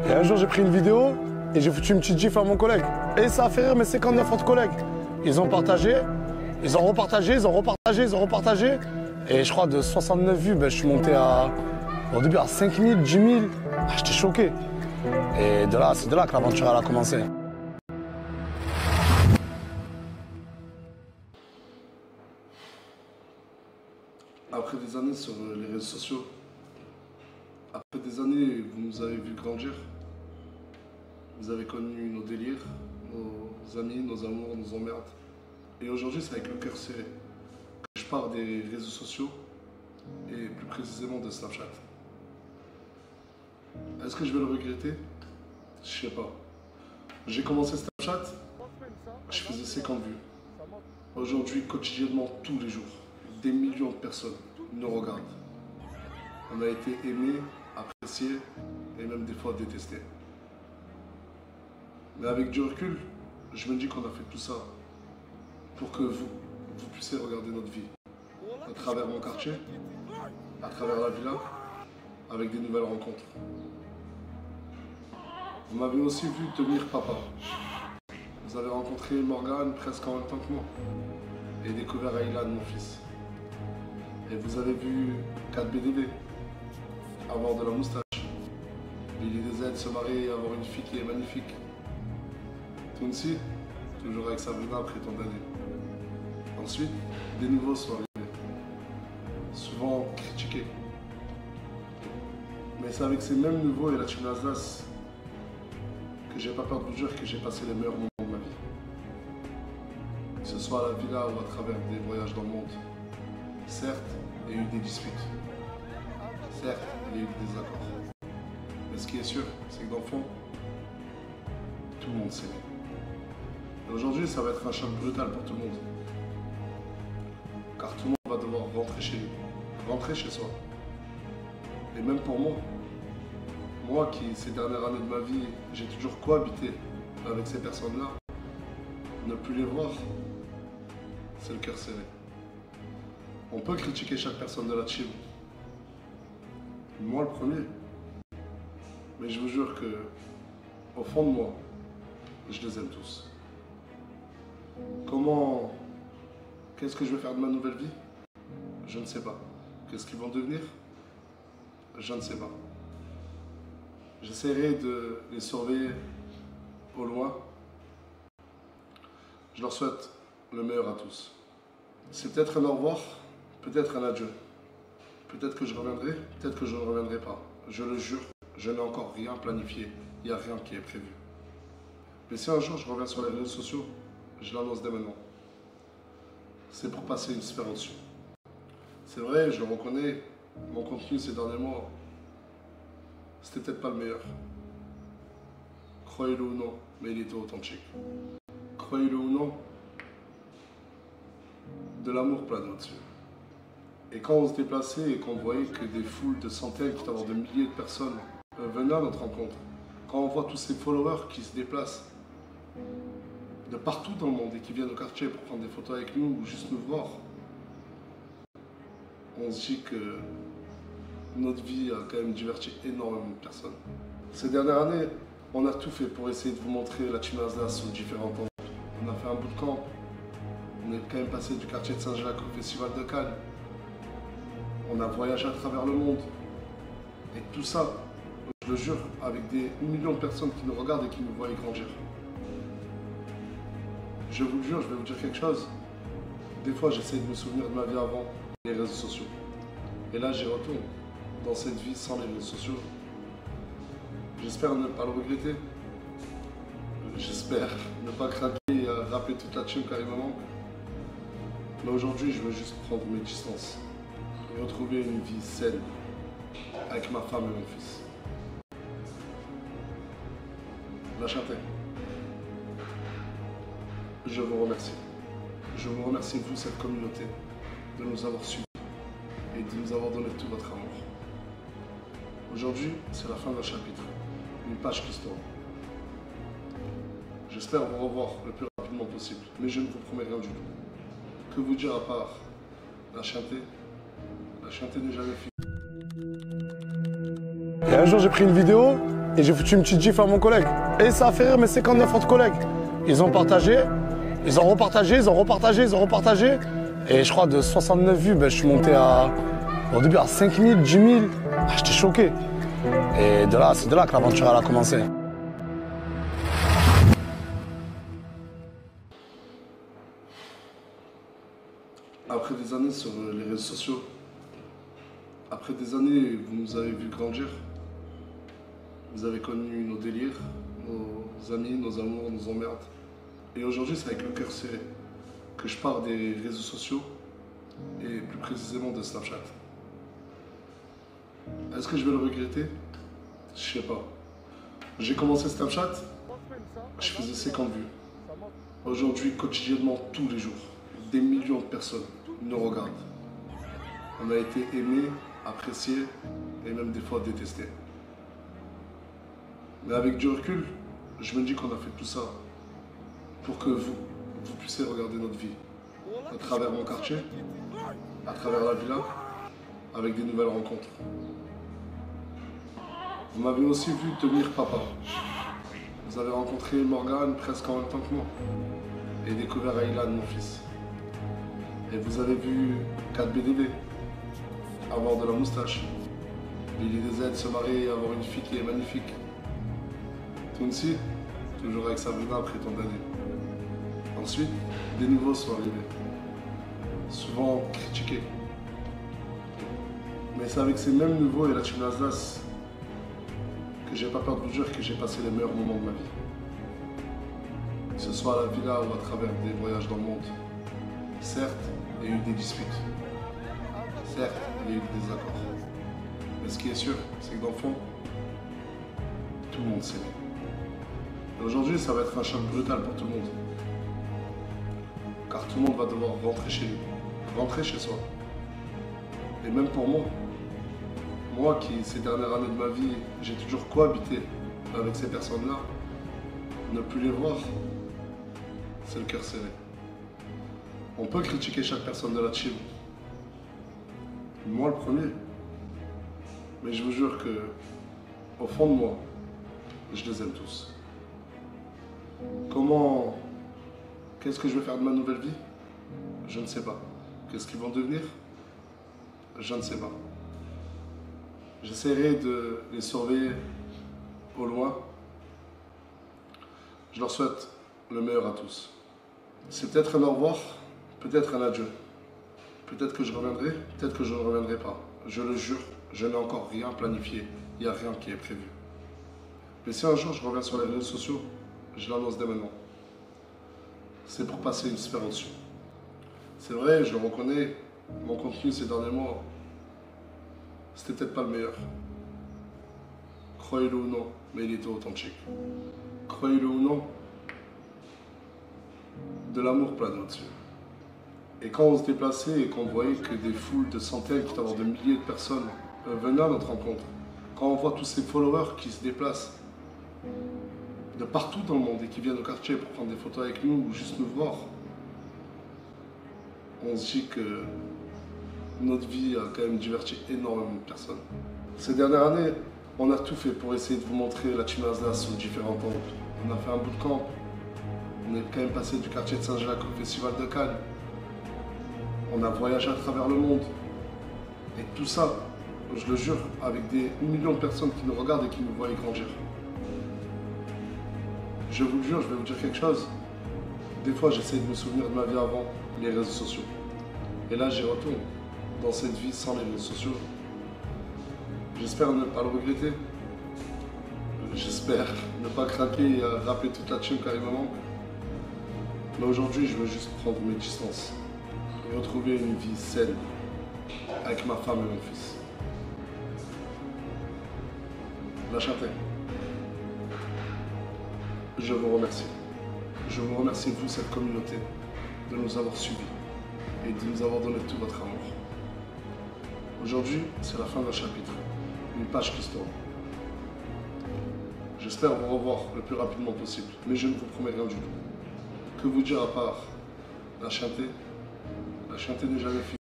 Et un jour, j'ai pris une vidéo et j'ai foutu une petite gif à mon collègue. Et ça a fait rire mes 59 autres collègues. Ils ont partagé, ils ont repartagé, ils ont repartagé, ils ont repartagé. Et je crois de 69 vues, ben, je suis monté au début à 5000, 10 000. Ah, j'étais choqué. Et c'est de là que l'aventure elle a commencé. Après des années sur les réseaux sociaux, après des années, vous nous avez vu grandir. Vous avez connu nos délires, nos amis, nos amours, nos emmerdes. Et aujourd'hui, c'est avec le cœur serré que je pars des réseaux sociaux et plus précisément de Snapchat. Est-ce que je vais le regretter? Je sais pas. J'ai commencé Snapchat, je faisais 50 vues. Aujourd'hui, quotidiennement, tous les jours, des millions de personnes nous regardent. On a été aimés, appréciés et même des fois détestés. Mais avec du recul, je me dis qu'on a fait tout ça pour que vous puissiez regarder notre vie à travers mon quartier, à travers la villa, avec des nouvelles rencontres. Vous m'avez aussi vu devenir papa. Vous avez rencontré Morgane presque en même temps que moi et découvert Aylan, mon fils. Et vous avez vu 4BDB avoir de la moustache, Lily DZ se marier et avoir une fille qui est magnifique. Tounsi, toujours avec Sabrina après tant d'années. Ensuite, des nouveaux sont arrivés, souvent critiqués. Mais c'est avec ces mêmes nouveaux et la team Alsace que j'ai pas peur de vous dire que j'ai passé les meilleurs moments de ma vie. Que ce soit à la villa ou à travers des voyages dans le monde. Certes, il y a eu des disputes. Certes, il y a eu des désaccords. Mais ce qui est sûr, c'est que dans le fond, tout le monde s'aimait. Et aujourd'hui, ça va être un choc brutal pour tout le monde. Car tout le monde va devoir rentrer chez lui, rentrer chez soi. Et même pour moi qui, ces dernières années de ma vie, j'ai toujours cohabité avec ces personnes-là, ne plus les voir, c'est le cœur serré. On peut critiquer chaque personne de la team. Moi le premier. Mais je vous jure que, au fond de moi, je les aime tous. Qu'est-ce que je vais faire de ma nouvelle vie? Je ne sais pas. Qu'est-ce qu'ils vont devenir? Je ne sais pas. J'essaierai de les surveiller au loin. Je leur souhaite le meilleur à tous. C'est peut-être un au revoir, peut-être un adieu. Peut-être que je reviendrai, peut-être que je ne reviendrai pas. Je le jure, je n'ai encore rien planifié. Il n'y a rien qui est prévu. Mais si un jour je reviens sur les réseaux sociaux, je l'annonce dès maintenant. C'est pour passer une sphère au-dessus. C'est vrai, je le reconnais, mon contenu ces derniers mois, c'était peut-être pas le meilleur. Croyez-le ou non, mais il était authentique. Croyez-le ou non, de l'amour plane au-dessus. Et quand on se déplaçait et qu'on voyait que des foules de centaines, voire de milliers de personnes venaient à notre rencontre, quand on voit tous ces followers qui se déplacent de partout dans le monde et qui viennent au quartier pour prendre des photos avec nous ou juste nous voir, on se dit que notre vie a quand même diverti énormément de personnes. Ces dernières années, on a tout fait pour essayer de vous montrer la team Alsace sous différentes angles. On a fait un bootcamp, on est quand même passé du quartier de Saint-Jacques au Festival de Cannes. On a voyagé à travers le monde. Et tout ça, je le jure, avec des millions de personnes qui nous regardent et qui nous voient grandir. Je vous le jure, je vais vous dire quelque chose. Des fois, j'essaie de me souvenir de ma vie avant les réseaux sociaux. Et là, j'y retourne dans cette vie sans les réseaux sociaux. J'espère ne pas le regretter. J'espère ne pas craquer et rappeler toute la team carrément. Mais aujourd'hui, je veux juste prendre mes distances et retrouver une vie saine avec ma femme et mon fils. La Châtaigne. Je vous remercie. Je vous remercie, vous, cette communauté, de nous avoir suivis et de nous avoir donné tout votre amour. Aujourd'hui, c'est la fin d'un chapitre, une page qui se tourne. J'espère vous revoir le plus rapidement possible, mais je ne vous promets rien du tout. Que vous dire à part la chanter n'est jamais finie. Et un jour, j'ai pris une vidéo et j'ai foutu une petite gifle à mon collègue. Et ça a fait rire mes 59 autres collègues. Ils ont partagé, ils ont repartagé, ils ont repartagé, ils ont repartagé. Et je crois de 69 vues, ben, je suis monté au début à 5000, 10 000. Ah, j'étais choqué. Et c'est de là que l'aventure elle a commencé. Après des années sur les réseaux sociaux, après des années, vous nous avez vu grandir. Vous avez connu nos délires, nos amis, nos amours, nos emmerdes. Et aujourd'hui, c'est avec le cœur serré que je pars des réseaux sociaux et plus précisément de Snapchat. Est-ce que je vais le regretter? Je sais pas. J'ai commencé Snapchat, je faisais 50 vues. Aujourd'hui, quotidiennement, tous les jours, des millions de personnes nous regardent. On a été aimés, appréciés et même des fois détestés. Mais avec du recul, je me dis qu'on a fait tout ça pour que vous puissiez regarder notre vie à travers mon quartier, à travers la villa, avec des nouvelles rencontres. Vous m'avez aussi vu devenir papa. Vous avez rencontré Morgane presque en même temps que moi et découvert Aylan, mon fils. Et vous avez vu 4 BDB, avoir de la moustache, Lily DZ se marier et avoir une fille qui est magnifique. Tounsi, toujours avec Sabrina après tant d'années. Ensuite, des nouveaux sont arrivés, souvent critiqués. Mais c'est avec ces mêmes nouveaux et la team Atlas que j'ai pas peur de vous dire que j'ai passé les meilleurs moments de ma vie. Que ce soit à la villa ou à travers des voyages dans le monde. Certes, il y a eu des disputes. Certes, il y a eu des désaccords. Mais ce qui est sûr, c'est que dans le fond, tout le monde s'aimait. Et aujourd'hui, ça va être un choc brutal pour tout le monde. Car tout le monde va devoir rentrer chez lui, rentrer chez soi. Et même pour moi qui, ces dernières années de ma vie, j'ai toujours cohabité avec ces personnes-là, ne plus les voir, c'est le cœur serré. On peut critiquer chaque personne de la team. Moi le premier. Mais je vous jure que, au fond de moi, je les aime tous. Qu'est-ce que je vais faire de ma nouvelle vie? Je ne sais pas. Qu'est-ce qu'ils vont devenir? Je ne sais pas. J'essaierai de les surveiller au loin. Je leur souhaite le meilleur à tous. C'est peut-être un au revoir, peut-être un adieu. Peut-être que je reviendrai, peut-être que je ne reviendrai pas. Je le jure, je n'ai encore rien planifié. Il n'y a rien qui est prévu. Mais si un jour je reviens sur les réseaux sociaux, je l'annonce dès maintenant. C'est pour passer une sphère au-dessus. C'est vrai, je le reconnais, mon contenu ces derniers mois, c'était peut-être pas le meilleur. Croyez-le ou non, mais il était authentique. Croyez-le ou non, de l'amour plane au-dessus. Et quand on se déplaçait et qu'on voyait que des foules de centaines, voire de milliers de personnes venaient à notre rencontre, quand on voit tous ces followers qui se déplacent de partout dans le monde et qui viennent au quartier pour prendre des photos avec nous ou juste nous voir, on se dit que notre vie a quand même diverti énormément de personnes. Ces dernières années, on a tout fait pour essayer de vous montrer la team Atlas sous différents angles. On a fait un bootcamp, on est quand même passé du quartier de Saint-Jacques au festival de Cannes. On a voyagé à travers le monde. Et tout ça, je le jure, avec des millions de personnes qui nous regardent et qui nous voient grandir. Je vous le jure, je vais vous dire quelque chose. Des fois, j'essaie de me souvenir de ma vie avant les réseaux sociaux. Et là, j'y retourne, dans cette vie sans les réseaux sociaux. J'espère ne pas le regretter. J'espère ne pas craquer et rappeler toute la team car il me manque. Mais aujourd'hui, je veux juste prendre mes distances et retrouver une vie saine avec ma femme et mon fils. La Châtaigne, je vous remercie. Je vous remercie, vous, cette communauté, de nous avoir suivis et de nous avoir donné tout votre amour. Aujourd'hui, c'est la fin d'un chapitre, une page qui se tourne. J'espère vous revoir le plus rapidement possible, mais je ne vous promets rien du tout. Que vous dire à part la chanter n'est jamais finie.